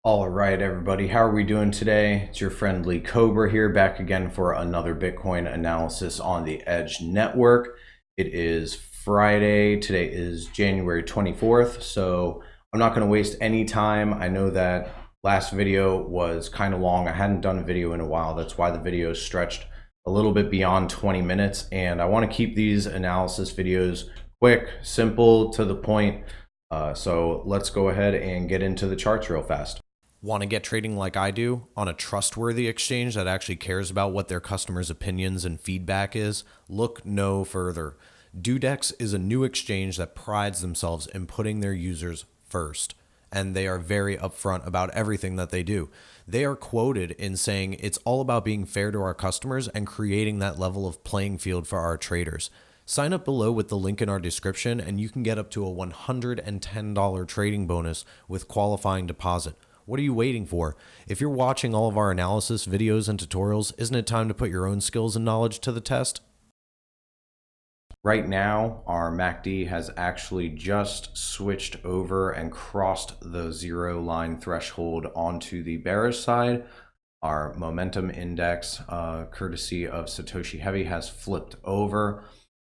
All right, everybody, how are we doing today? It's your friendly Cobra here, back again for another Bitcoin analysis on the Aedge network. It is Friday. Today is January 24th, so I'm not going to waste any time. I know that last video was kind of long. I hadn't done a video in a while. That's why the video stretched a little bit beyond 20 minutes, and I want to keep these analysis videos quick, simple, to the point. So let's go ahead and get into the charts real fast. Want to get trading like I do on a trustworthy exchange that actually cares about what their customers' opinions and feedback is? Look no further. DueDEX is a new exchange that prides themselves in putting their users first, and they are very upfront about everything that they do. They are quoted in saying it's all about being fair to our customers and creating that level of playing field for our traders. Sign up below with the link in our description and you can get up to a $110 trading bonus with qualifying deposit. What are you waiting for? If you're watching all of our analysis videos and tutorials, isn't it time to put your own skills and knowledge to the test? Right now, our MACD has actually just switched over and crossed the 0 line threshold onto the bearish side. Our momentum index, courtesy of Satoshi Heavy, has flipped over,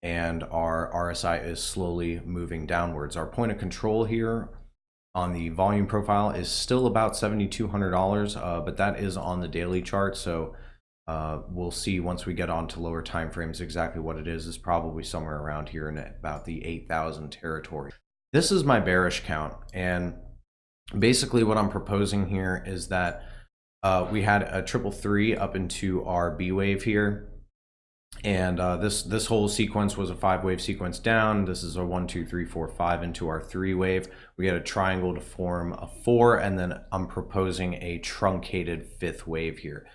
and our RSI is slowly moving downwards. Our point of control here on the volume profile is still about $7,200, but that is on the daily chart. So we'll see once we get on to lower time frames exactly what it is. It's probably somewhere around here in about the 8,000 territory. This is my bearish count, and basically what I'm proposing here is that we had a 333 up into our B wave here. And this whole sequence was a 5-wave sequence down. This is a 1, 2, 3, 4, 5 into our 3-wave. We had a triangle to form a 4, and then I'm proposing a truncated 5th wave here.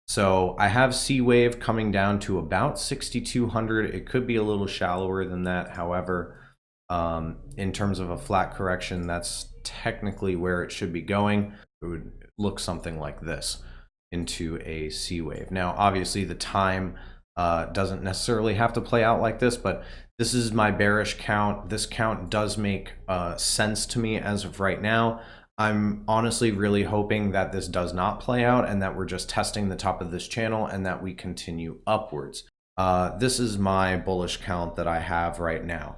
So I have C wave coming down to about 6,200. It could be a little shallower than that. However, in terms of a flat correction, that's technically where it should be going. It would look something like this into a C wave. Now, obviously, the time doesn't necessarily have to play out like this, but this is my bearish count. This count does make sense to me as of right now. I'm honestly really hoping that this does not play out and that we're just testing the top of this channel and that we continue upwards. This is my bullish count that I have right now.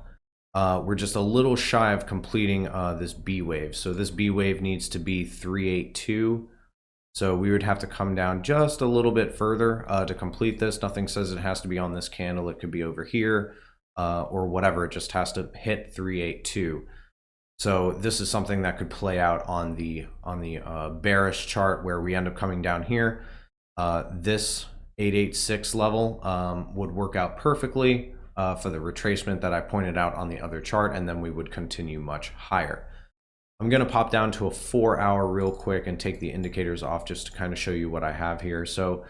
We're just a little shy of completing this B wave. So this B wave needs to be 382. So we would have to come down just a little bit further to complete this. Nothing says it has to be on this candle. It could be over here or whatever. It just has to hit 382. So this is something that could play out on the bearish chart where we end up coming down here. This 886 level would work out perfectly for the retracement that I pointed out on the other chart, and then we would continue much higher. I'm going to pop down to a 4-hour real quick and take the indicators off just to kind of show you what I have here. So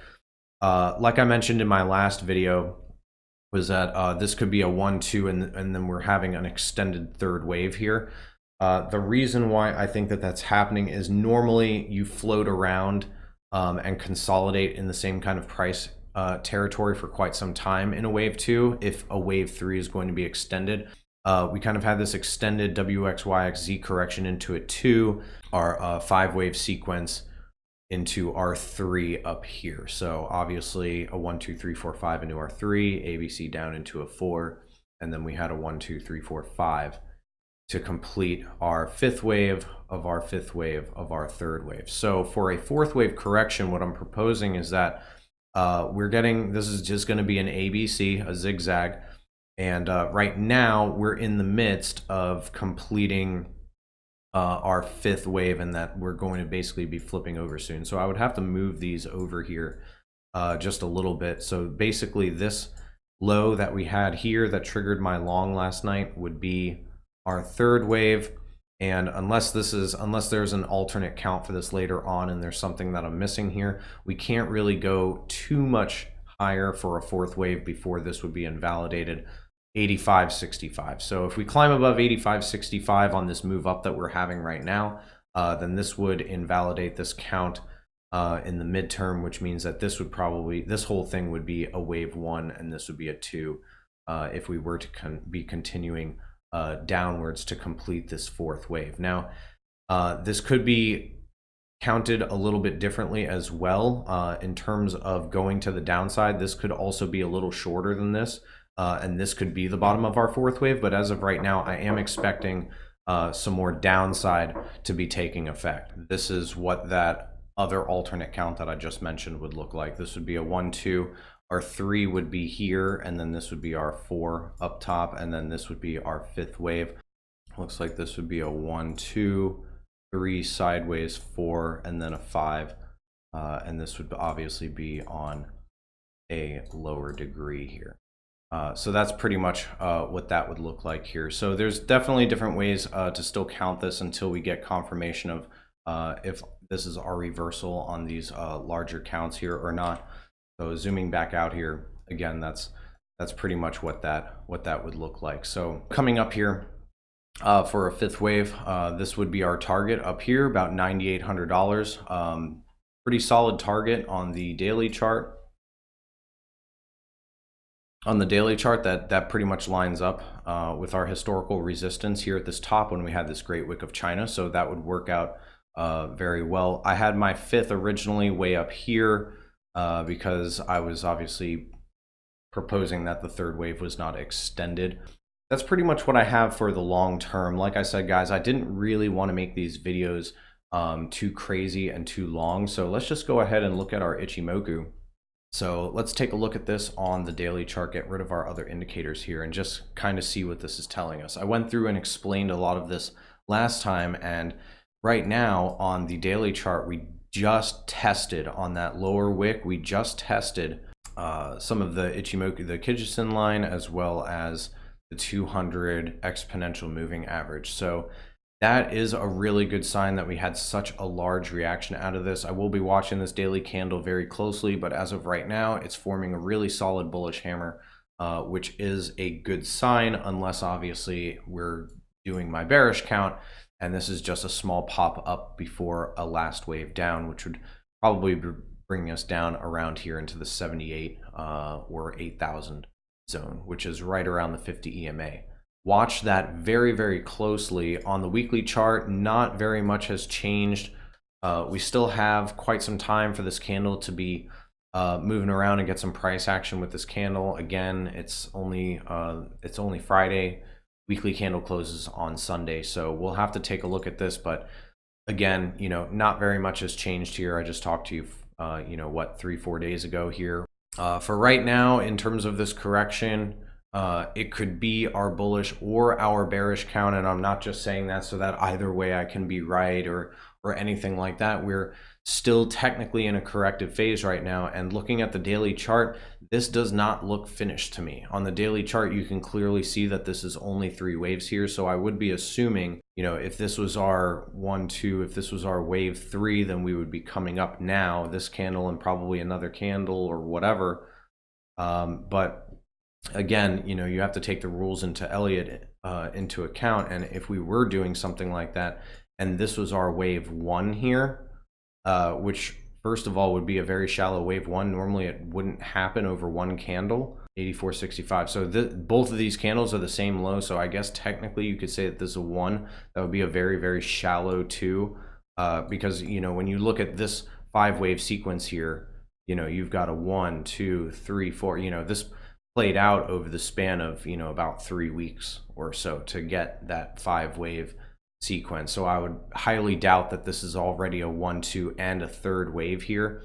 like I mentioned in my last video, was that this could be a 1-2 and then we're having an extended 3rd wave here. The reason why I think that that's happening is normally you float around and consolidate in the same kind of price territory for quite some time in a wave 2 if a wave 3 is going to be extended. We kind of had this extended WXYXZ correction into a 2, our 5-wave sequence into our 3 up here. So obviously a 1, 2, 3, 4, 5 into our 3, ABC down into a 4, and then we had a 1, 2, 3, 4, 5 to complete our 5th wave of our 5th wave of our 3rd wave. So for a 4th wave correction, what I'm proposing is that this is just going to be an ABC, a zigzag. And right now we're in the midst of completing our 5th wave, and that we're going to basically be flipping over soon. So I would have to move these over here just a little bit. So basically this low that we had here that triggered my long last night would be our 3rd wave. And unless there's an alternate count for this later on and there's something that I'm missing here, we can't really go too much higher for a 4th wave before this would be invalidated. 85.65. So if we climb above 85.65 on this move up that we're having right now, then this would invalidate this count in the midterm, which means that this whole thing would be a wave 1 and this would be a 2 if we were to be continuing downwards to complete this 4th wave. Now, this could be counted a little bit differently as well. In terms of going to the downside, this could also be a little shorter than this, and this could be the bottom of our fourth wave. But as of right now, I am expecting some more downside to be taking effect. This is what that other alternate count that I just mentioned would look like. This would be a 1, 2. Our 3 would be here, and then this would be our 4 up top, and then this would be our fifth wave. Looks like this would be a 1, 2, 3 sideways, 4, and then a 5. And this would obviously be on a lower degree here. So that's pretty much what that would look like here. So there's definitely different ways to still count this until we get confirmation of if this is our reversal on these larger counts here or not. So zooming back out here, again, that's pretty much what that would look like. So coming up here for a fifth wave, this would be our target up here, about $9,800. Pretty solid target on the daily chart. On the daily chart, that pretty much lines up with our historical resistance here at this top when we had this great wick of China. So that would work out very well. I had my fifth originally way up here because I was obviously proposing that the third wave was not extended. That's pretty much what I have for the long term. Like I said, guys, I didn't really want to make these videos too crazy and too long. So let's just go ahead and look at our Ichimoku. So let's take a look at this on the daily chart, get rid of our other indicators here, and just kind of see what this is telling us. I went through and explained a lot of this last time, and right now on the daily chart, we just tested on that lower wick. We just tested some of the Ichimoku, the Kijisen line, as well as the 200 exponential moving average. So that is a really good sign that we had such a large reaction out of this. I will be watching this daily candle very closely, but as of right now, it's forming a really solid bullish hammer, which is a good sign, unless obviously we're doing my bearish count, and this is just a small pop up before a last wave down, which would probably be bringing us down around here into the 78 or 8,000 zone, which is right around the 50 EMA. Watch that very, very closely. On the weekly chart, not very much has changed. We still have quite some time for this candle to be moving around and get some price action with this candle. Again, it's only Friday. Weekly candle closes on Sunday, so we'll have to take a look at this. But again, you know, not very much has changed here. I just talked to you, you know, what, 3-4 days ago here. For right now, in terms of this correction, it could be our bullish or our bearish count, and I'm not just saying that so that either way I can be right or anything like that. We're still technically in a corrective phase right now, and looking at the daily chart, this does not look finished to me. On the daily chart, you can clearly see that this is only 3 waves here, so I would be assuming, you know, if this was our 1, 2, if this was our wave 3, then we would be coming up now, this candle and probably another candle or whatever. But again, you know, you have to take the rules into Elliott into account, and if we were doing something like that, and this was our wave 1 here, which first of all would be a very shallow wave 1. Normally it wouldn't happen over one candle, 84.65. So both of these candles are the same low, so I guess technically you could say that this is a 1. That would be a very, very shallow 2, because, you know, when you look at this 5-wave sequence here, you know, you've got a 1, 2, 3, 4, you know, this played out over the span of, you know, about 3 weeks or so to get that 5-wave sequence. So I would highly doubt that this is already a 1, 2, and a third wave here.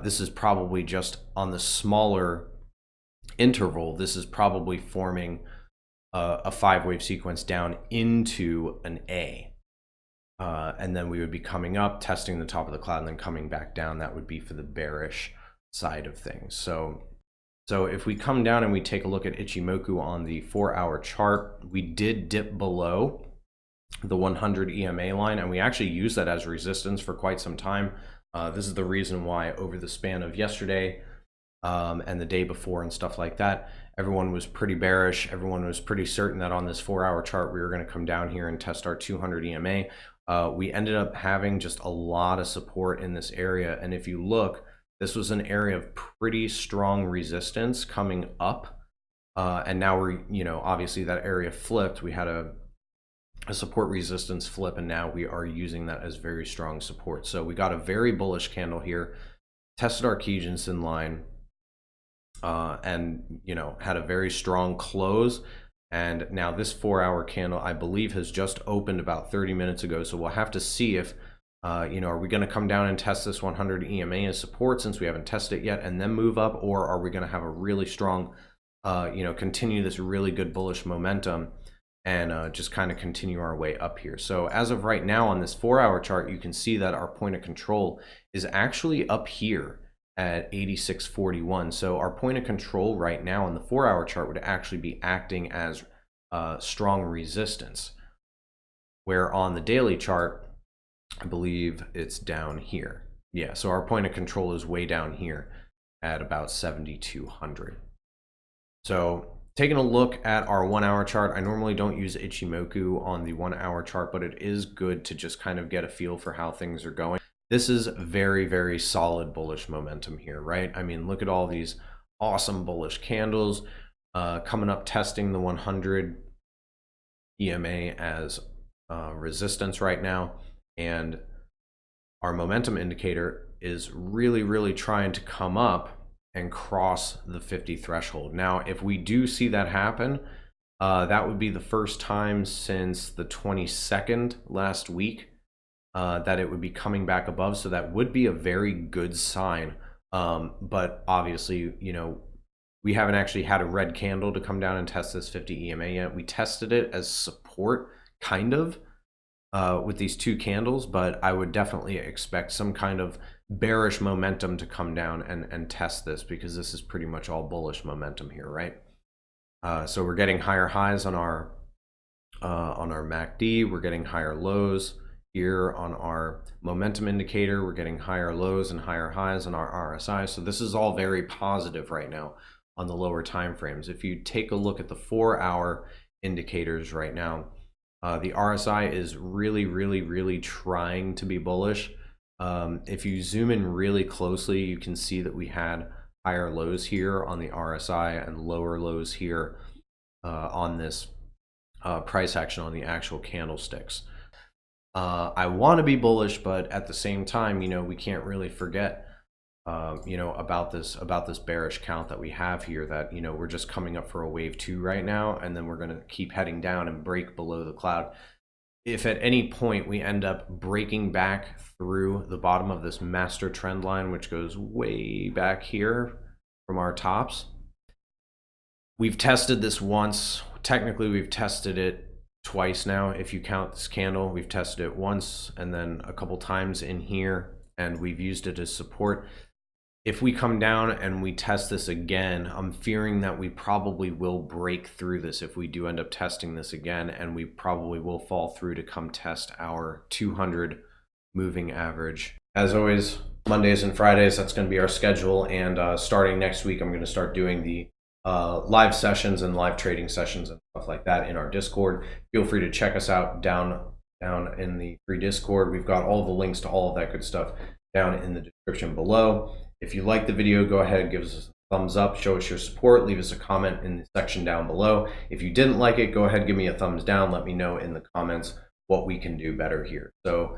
This is probably just on the smaller interval. This is probably forming a 5-wave sequence down into an A. And then we would be coming up, testing the top of the cloud, and then coming back down. That would be for the bearish side of things. So if we come down and we take a look at Ichimoku on the 4-hour chart, we did dip below the 100 EMA line, and we actually used that as resistance for quite some time. This is the reason why over the span of yesterday and the day before and stuff like that, everyone was pretty bearish. Everyone was pretty certain that on this 4-hour chart we were going to come down here and test our 200 EMA. We ended up having just a lot of support in this area, and if you look, this was an area of pretty strong resistance coming up, and now we're, you know, obviously that area flipped. We had a a support resistance flip, and now we are using that as very strong support. So we got a very bullish candle here, tested our Kijinsen line, and had a very strong close. And now this 4-hour candle, I believe, has just opened about 30 minutes ago. So we'll have to see if are we going to come down and test this 100 EMA as support, since we haven't tested it yet, and then move up, or are we going to have a really strong continue this really good bullish momentum and just kind of continue our way up here. So as of right now on this 4-hour chart, you can see that our point of control is actually up here at 86.41. So our point of control right now on the 4-hour chart would actually be acting as strong resistance, where on the daily chart, I believe it's down here. Yeah, so our point of control is way down here at about 7,200. So taking a look at our 1-hour chart, I normally don't use Ichimoku on the 1-hour chart, but it is good to just kind of get a feel for how things are going. This is very, very solid bullish momentum here, right? I mean, look at all these awesome bullish candles coming up, testing the 100 EMA as resistance right now. And our momentum indicator is really, really trying to come up and cross the 50 threshold. Now, if we do see that happen, that would be the first time since the 22nd last week that it would be coming back above. So that would be a very good sign. But obviously, we haven't actually had a red candle to come down and test this 50 EMA yet. We tested it as support, kind of, with these two candles, but I would definitely expect some kind of bearish momentum to come down and test this, because this is pretty much all bullish momentum here, right? So we're getting higher highs on our MACD. We're getting higher lows here on our momentum indicator. We're getting higher lows and higher highs on our RSI. So this is all very positive right now on the lower time frames. If you take a look at the 4-hour indicators right now, the RSI is really, really, really trying to be bullish. If you zoom in really closely, you can see that we had higher lows here on the RSI and lower lows here on this price action on the actual candlesticks. I want to be bullish, but at the same time, we can't really forget about this bearish count that we have here, that we're just coming up for a wave 2 right now, and then we're going to keep heading down and break below the cloud. If at any point we end up breaking back through the bottom of this master trend line, which goes way back here from our tops, we've tested this once. Technically, we've tested it twice now. If you count this candle, we've tested it once and then a couple times in here, and we've used it as support. If we come down and we test this again, I'm fearing that we probably will break through this if we do end up testing this again, and we probably will fall through to come test our 200 moving average. As always, Mondays and Fridays, that's going to be our schedule, and starting next week, I'm going to start doing the live sessions and live trading sessions and stuff like that in our Discord. Feel free to check us out down in the free Discord. We've got all the links to all of that good stuff down in the description below. If you like the video, go ahead, give us a thumbs up, show us your support, leave us a comment in the section down below. If you didn't like it, go ahead, give me a thumbs down. Let me know in the comments what we can do better here. So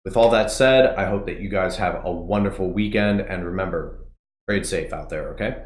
with all that said, I hope that you guys have a wonderful weekend, and remember, trade safe out there, okay?